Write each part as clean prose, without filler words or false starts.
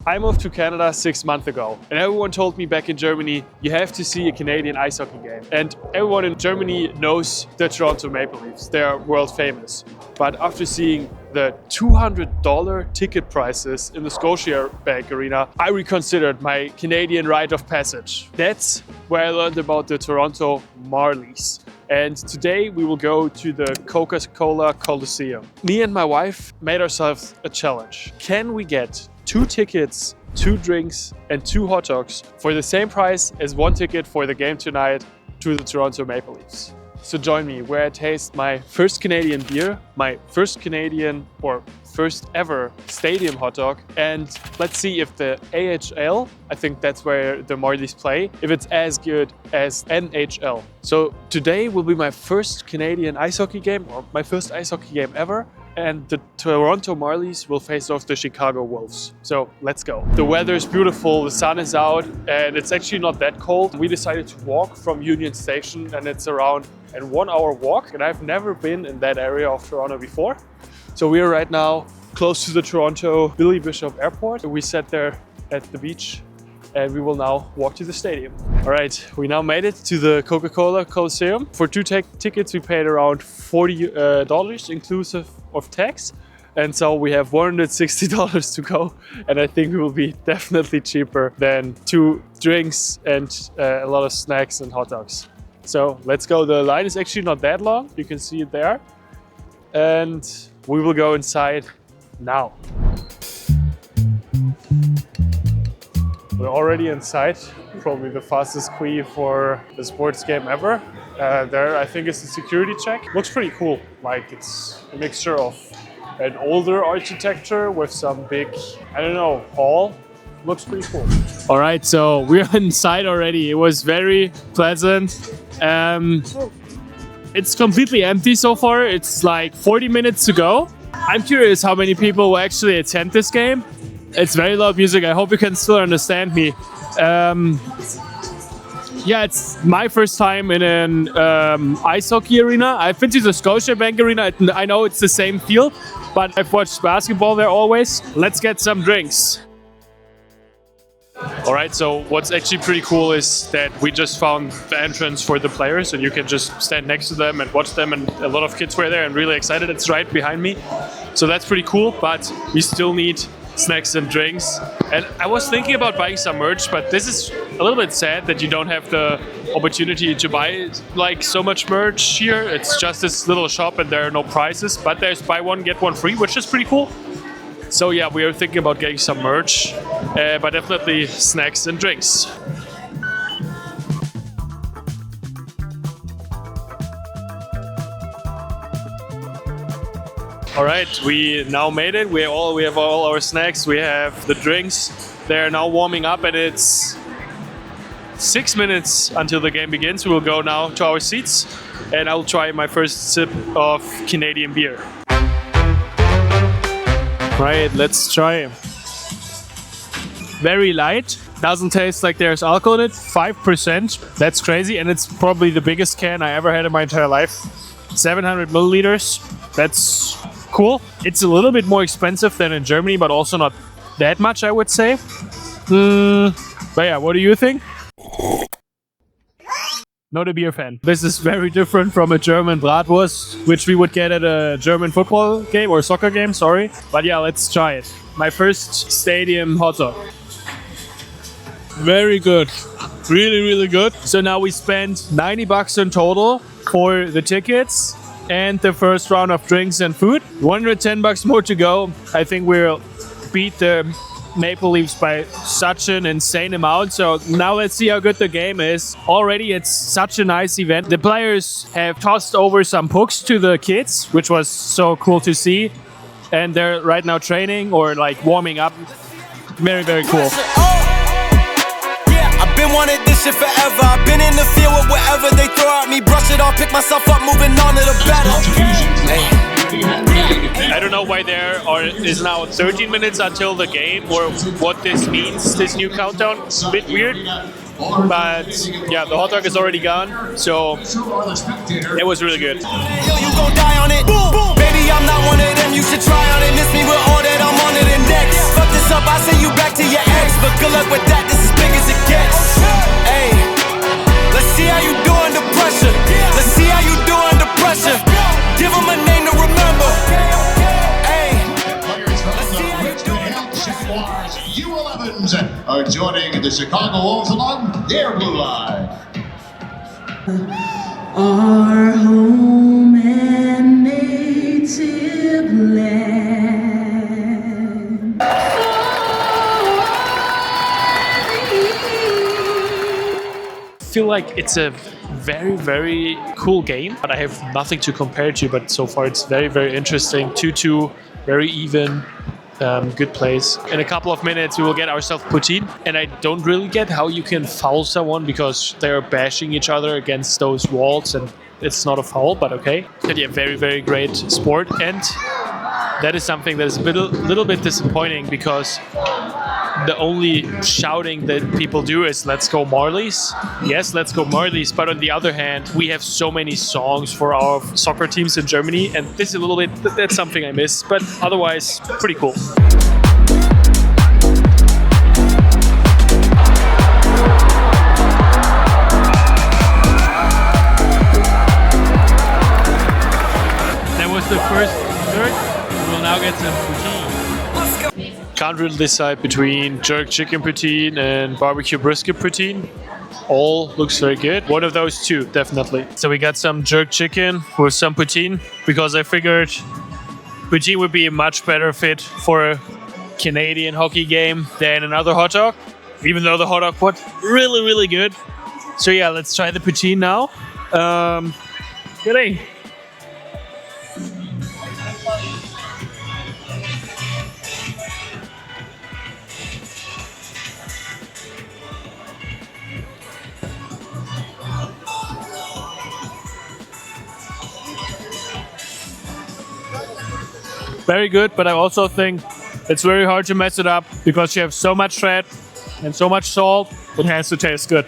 I moved to Canada 6 months ago, and everyone told me back in Germany, you have to see a Canadian ice hockey game. And everyone in Germany knows the Toronto Maple Leafs. They are world famous. But after seeing the $200 ticket prices in the Scotiabank Arena, I reconsidered my Canadian rite of passage. That's where I learned about the Toronto Marlies. And today we will go to the Coca-Cola Coliseum. Me and my wife made ourselves a challenge. Can we get 2 tickets, 2 drinks and 2 hot dogs for the same price as 1 ticket for the game tonight to the Toronto Maple Leafs? So join me where I taste my first Canadian beer, my first Canadian or first ever stadium hot dog, and let's see if the AHL, I think that's where the Marlies play, if it's as good as NHL. So today will be my first Canadian ice hockey game, or my first ice hockey game ever, and the Toronto Marlies will face off the Chicago Wolves. So let's go. The weather is beautiful, the sun is out, and it's actually not that cold. We decided to walk from Union Station, and it's around a 1-hour walk, and I've never been in that area of Toronto before. So we are right now close to the Toronto Billy Bishop Airport. We sat there at the beach and we will now walk to the stadium. All right, we now made it to the Coca-Cola Coliseum. For 2 tickets, we paid around $40 inclusive of tax. And so we have $160 to go. And I think it will be definitely cheaper than 2 drinks and a lot of snacks and hot dogs. So let's go. The line is actually not that long. You can see it there. And we will go inside now. We're already inside, probably the fastest queue for the sports game ever. There, I think it's a security check. Looks pretty cool. Like it's a mixture of an older architecture with some big, I don't know, hall. Looks pretty cool. All right, so we're inside already. It was very pleasant. It's completely empty so far. It's like 40 minutes to go. I'm curious how many people will actually attend this game. It's very loud music. I hope you can still understand me. Yeah, it's my first time in an ice hockey arena. I've been to the Scotiabank Arena. I know it's the same field, but I've watched basketball there always. Let's get some drinks. All right, so what's actually pretty cool is that we just found the entrance for the players and you can just stand next to them and watch them, and a lot of kids were there and really excited. It's right behind me. So that's pretty cool, but we still need snacks and drinks. And I was thinking about buying some merch, but this is a little bit sad that you don't have the opportunity to buy like so much merch here. It's just this little shop and there are no prices, but there's buy one, get one free, which is pretty cool. So yeah, we are thinking about getting some merch, but definitely snacks and drinks. All right, we now made it. We have all our snacks. We have the drinks. They're now warming up, and it's 6 minutes until the game begins. We will go now to our seats, and I'll try my first sip of Canadian beer. Right, let's try. Very light. Doesn't taste like there's alcohol in it. 5%. That's crazy, and it's probably the biggest can I ever had in my entire life. 700 milliliters. That's cool. It's a little bit more expensive than in Germany, but also not that much, I would say. But yeah, what do you think? Not a beer fan. This is very different from a German bratwurst, which we would get at a German football game or soccer game, sorry. But yeah, let's try it. My first stadium hot dog. Very good. Really, really good. So now we spent $90 in total for the tickets and the first round of drinks and food. $110 more to go. I think we'll beat the Maple Leafs by such an insane amount. So now let's see how good the game is. Already it's such a nice event. The players have tossed over some pucks to the kids, which was so cool to see. And they're right now training or like warming up. Very, very cool. I've been wanting this shit forever. I've been in the field with whatever they throw at me. Brush it off, pick myself up, moving on to the better. I don't know why there is now 13 minutes until the game or what this means, this new countdown. It's a bit weird. But yeah, the hot dog is already gone, so it was really good. You gon' die on it. Boom, boom. Baby, I'm not one of them. You should try on it. Miss me with all that I'm on it and next. Fuck this what's up, I send you back to your ex. But good luck with that, this is big as it gets. Hey, let's see how you do under pressure. Let's see how you do under pressure. Give them a name to remember. Hey, let's see how you do under pressure. U11s are joining the Chicago Wolves along their blue line. Our home and native land. I feel like it's a very, very cool game, but I have nothing to compare to. But so far, it's very, very interesting. 2-2, very even. Good plays. In a couple of minutes, we will get ourselves poutine. And I don't really get how you can foul someone because they're bashing each other against those walls and it's not a foul, but okay. But yeah, very, very great sport. And that is something that is a little bit disappointing because the only shouting that people do is "Let's go Marlies." Yes, let's go Marlies. But on the other hand, we have so many songs for our soccer teams in Germany, and this is a little bit, that's something I miss. But otherwise, pretty cool. That was the first third. We will now get some poutine. Can't really decide between jerk chicken poutine and barbecue brisket poutine. All looks very good. One of those two, definitely. So we got some jerk chicken with some poutine because I figured poutine would be a much better fit for a Canadian hockey game than another hot dog, even though the hot dog was really, really good. So yeah, let's try the poutine now. G'day. Very good, but I also think it's very hard to mess it up because you have so much fat and so much salt, it has to taste good.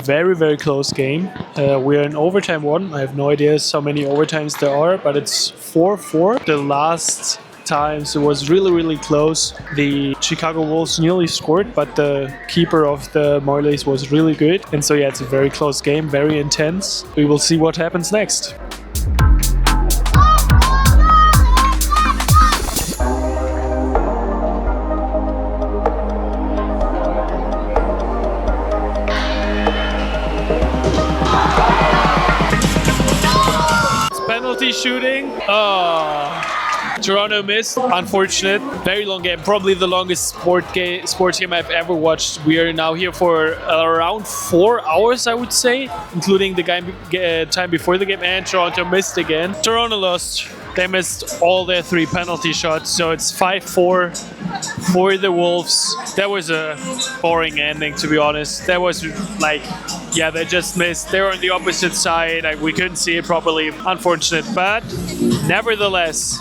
Very, very close game. We're in overtime one. I have no idea how many overtimes there are, but it's 4-4. The last times it was really, really close. The Chicago Wolves nearly scored, but the keeper of the Marlies was really good. And so yeah, it's a very close game, very intense. We will see what happens next. It's penalty shooting. Oh. Toronto missed, unfortunate. Very long game, probably the longest sports game I've ever watched. We are now here for around 4 hours, I would say, including the time before the game, and Toronto missed again. Toronto lost. They missed all their 3 penalty shots, so it's 5-4 for the Wolves. That was a boring ending, to be honest. That was like, yeah, they just missed. They were on the opposite side. We couldn't see it properly. Unfortunate, but nevertheless,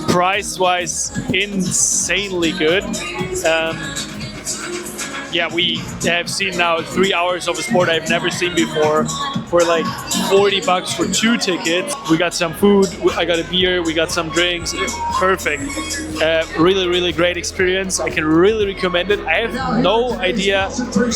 price-wise, insanely good. Yeah, we have seen now 3 hours of a sport I've never seen before for like $40 for 2 tickets. We got some food, I got a beer, we got some drinks. Perfect. Really, really great experience. I can really recommend it. I have no idea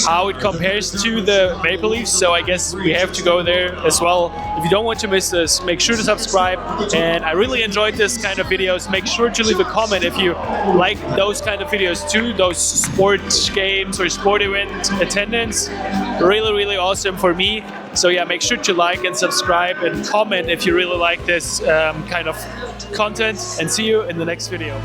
how it compares to the Maple Leafs, so I guess we have to go there as well. If you don't want to miss this, make sure to subscribe. And I really enjoyed this kind of videos. Make sure to leave a comment if you like those kind of videos too, those sports games or sport event attendance. Really, really awesome for me. So yeah, make sure to like and subscribe and comment if you really like this kind of content, and see you in the next video.